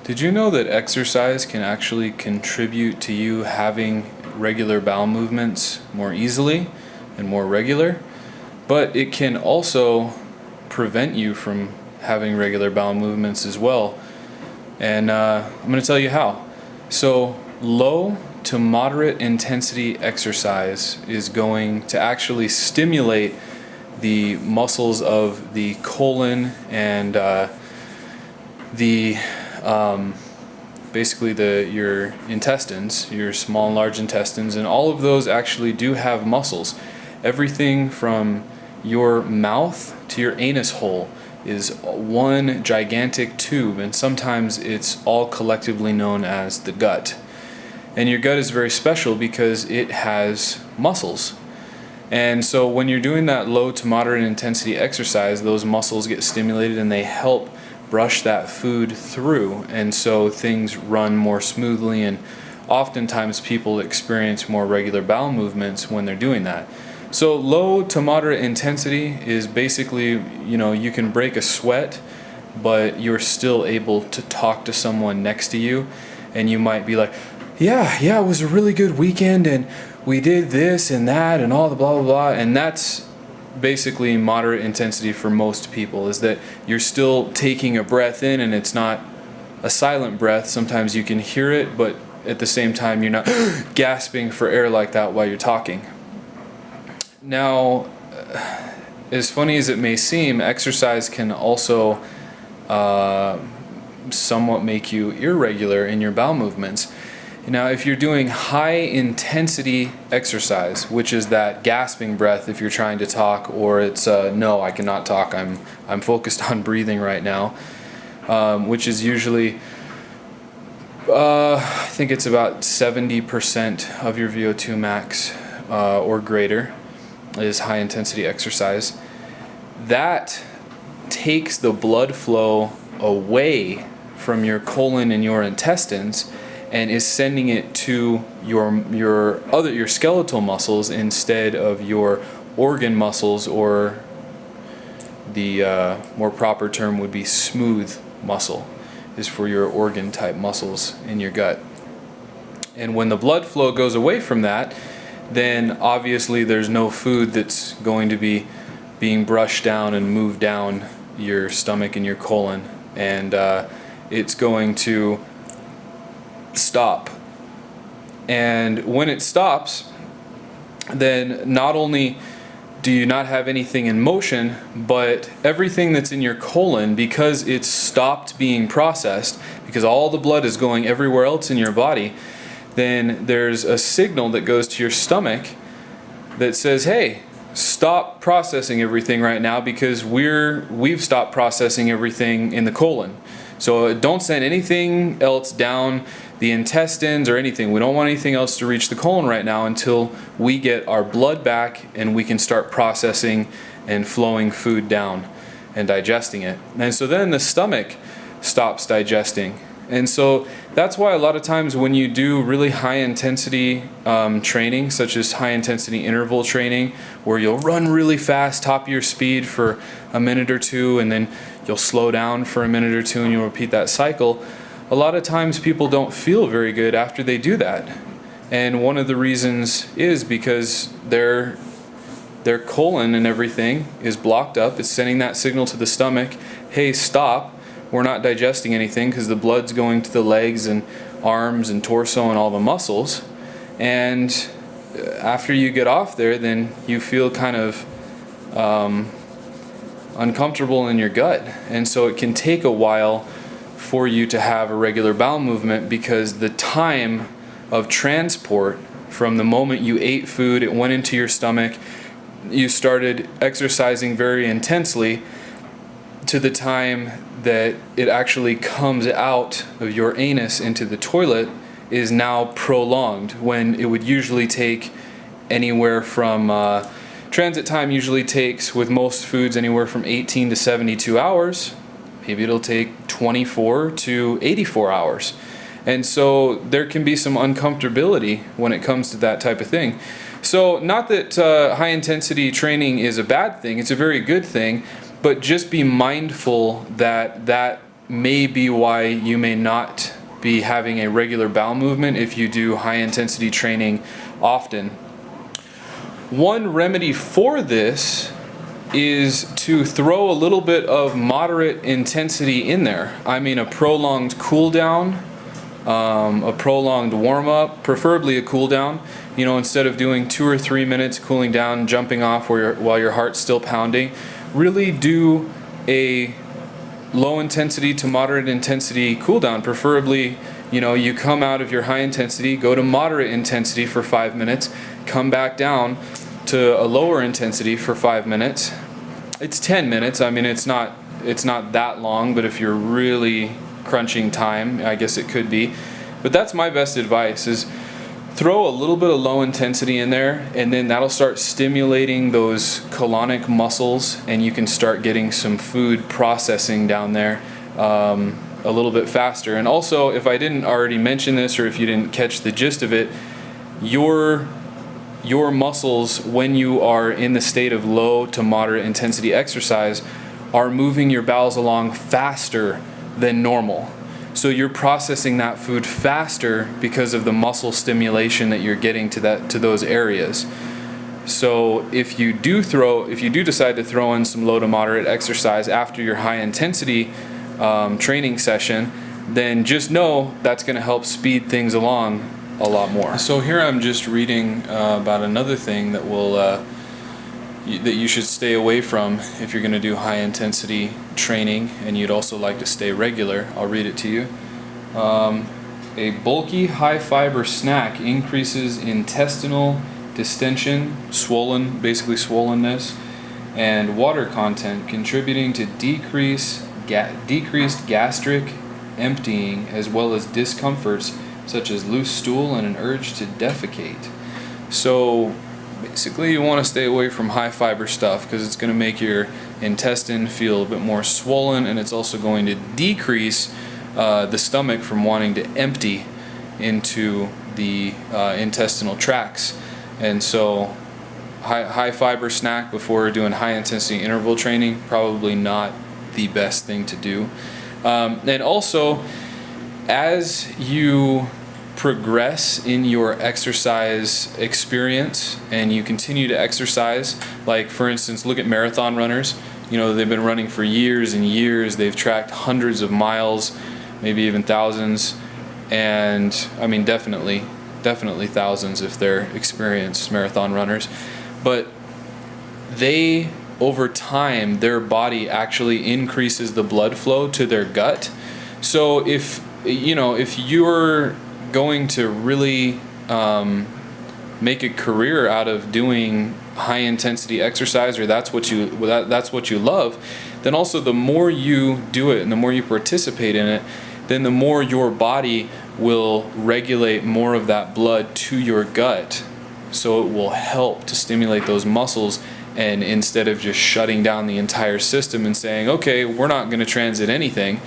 Did you know that exercise can actually contribute to you having regular bowel movements more easily and more regular? But it can also prevent you from having regular bowel movements as well. And I'm going to tell you how. So, low to moderate intensity exercise is going to actually stimulate the muscles of the colon and the basically your intestines, your small and large intestines, and all of those actually do have muscles. Everything from your mouth to your anus hole is one gigantic tube, and sometimes it's all collectively known as the gut. And your gut is very special because it has muscles. And so when you're doing that low to moderate intensity exercise, those muscles get stimulated and they help brush that food through, and so things run more smoothly, and oftentimes people experience more regular bowel movements when they're doing that. So low to moderate intensity is basically, you can break a sweat, but you're still able to talk to someone next to you, and you might be like, yeah, it was a really good weekend, and we did this and that and all the blah blah blah. And that's basically moderate intensity for most people, is that you're still taking a breath in, and it's not a silent breath. Sometimes you can hear it, but at the same time you're not gasping for air like that while you're talking. Now, as funny as it may seem, exercise can also somewhat make you irregular in your bowel movements. Now, if you're doing high intensity exercise, which is that gasping breath if you're trying to talk, or it's no, I cannot talk, I'm focused on breathing right now, which is usually I think it's about 70% of your VO2 max or greater is high intensity exercise. That takes the blood flow away from your colon and your intestines, and is sending it to your skeletal muscles instead of your organ muscles, or the more proper term would be smooth muscle, is for your organ type muscles in your gut. And when the blood flow goes away from that, then obviously there's no food that's going to be being brushed down and moved down your stomach and your colon, and it's going to stop. And when it stops, then not only do you not have anything in motion, but everything that's in your colon, because it's stopped being processed, because all the blood is going everywhere else in your body, then there's a signal that goes to your stomach that says, hey, stop processing everything right now, because we've stopped processing everything in the colon. So don't send anything else down the intestines or anything. We don't want anything else to reach the colon right now until we get our blood back and we can start processing and flowing food down and digesting it. And so then the stomach stops digesting. And so that's why a lot of times when you do really high intensity training, such as high intensity interval training, where you'll run really fast, top of your speed for a minute or two, and then you'll slow down for a minute or two, and you'll repeat that cycle, a lot of times people don't feel very good after they do that. And one of the reasons is because their colon and everything is blocked up. It's sending that signal to the stomach, hey, stop. We're not digesting anything, because the blood's going to the legs and arms and torso and all the muscles. And after you get off there, then you feel kind of uncomfortable in your gut. And so it can take a while for you to have a regular bowel movement, because the time of transport from the moment you ate food, it went into your stomach, you started exercising very intensely, to the time that it actually comes out of your anus into the toilet is now prolonged, when it would usually take anywhere from transit time usually takes, with most foods, anywhere from 18 to 72 hours. Maybe it'll take 24 to 84 hours. And so there can be some uncomfortability when it comes to that type of thing. So not that high intensity training is a bad thing, it's a very good thing, but just be mindful that that may be why you may not be having a regular bowel movement if you do high intensity training often. One remedy for this is to throw a little bit of moderate intensity in there. I mean, a prolonged cool down, a prolonged warm up, preferably a cool down. You know, instead of doing 2 or 3 minutes cooling down, jumping off while your heart's still pounding, really do a low intensity to moderate intensity cool down. Preferably, you know, you come out of your high intensity, go to moderate intensity for 5 minutes, come back down to a lower intensity for 5 minutes. It's 10 minutes. I mean, it's not that long, but if you're really crunching time, I guess it could be. But that's my best advice, is throw a little bit of low intensity in there, and then that'll start stimulating those colonic muscles, and you can start getting some food processing down there a little bit faster. And also, if I didn't already mention this, or if you didn't catch the gist of it, your muscles, when you are in the state of low to moderate intensity exercise, are moving your bowels along faster than normal. So you're processing that food faster because of the muscle stimulation that you're getting to those areas. So if you do decide to throw in some low to moderate exercise after your high intensity training session, then just know that's going to help speed things along a lot more. So here I'm just reading about another thing that that you should stay away from if you're going to do high intensity training and you'd also like to stay regular. I'll read it to you. A bulky high fiber snack increases intestinal distension, basically swollenness, and water content, contributing to decreased gastric emptying, as well as discomforts such as loose stool and an urge to defecate. So basically you want to stay away from high fiber stuff because it's going to make your intestine feel a bit more swollen, and it's also going to decrease the stomach from wanting to empty into the intestinal tracts. And so high fiber snack before doing high intensity interval training, probably not the best thing to do. And also, as you progress in your exercise experience and you continue to exercise, like for instance, look at marathon runners. You know, they've been running for years and years. They've tracked hundreds of miles, maybe even thousands, and I mean definitely thousands if they're experienced marathon runners. But they, over time, their body actually increases the blood flow to their gut. So if you're going to really make a career out of doing high intensity exercise, or that's what you love, then also the more you do it and the more you participate in it, then the more your body will regulate more of that blood to your gut. So it will help to stimulate those muscles, and instead of just shutting down the entire system and saying, okay, we're not going to transit anything,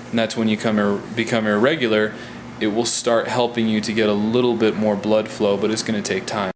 and that's when you become irregular, it will start helping you to get a little bit more blood flow, but it's going to take time.